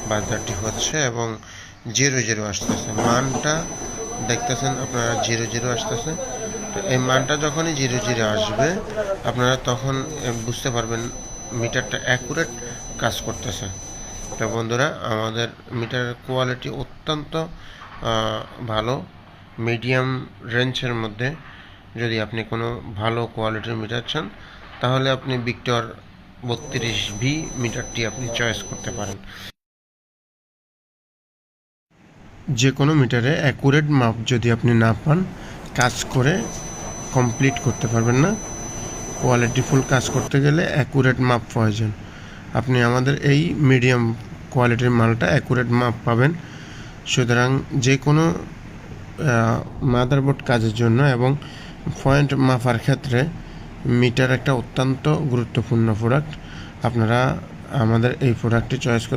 বাজারটি হচ্ছে এবং 0 আসতেছে, মানটা দেখতেছেন আপনারা 0 আসতেছে। তো এই মানটা যখনই 0 আসবে আপনারা তখন বুঝতে পারবেন মিটারটা অ্যাকুরেট কাজ করতেছে। তো বন্ধুরা, আমাদের মিটারের কোয়ালিটি অত্যন্ত ভালো, মিডিয়াম রেঞ্জের মধ্যে। যদি আপনি কোনো ভালো কোয়ালিটির মিটার চান তাহলে আপনি ভিক্টর 32V মিটারটি আপনি চয়েস করতে পারেন। যে কোনো মিটারে অ্যাকুরেট মাপ যদি আপনি না পান, কাজ করে কমপ্লিট করতে পারবেন না। কোয়ালিটিফুল কাজ করতে গেলে অ্যাকুরেট মাপ প্রয়োজন। আপনি আমাদের এই মিডিয়াম কোয়ালিটির মালটা অ্যাকুরেট মাপ পাবেন। সুতরাং যে কোনো মাদারবোর্ড কাজের জন্য এবং পয়েন্ট মাপার ক্ষেত্রে মিটার একটা অত্যন্ত গুরুত্বপূর্ণ প্রোডাক্ট। আপনারা আমাদের এই প্রোডাক্টটি চয়েস করতে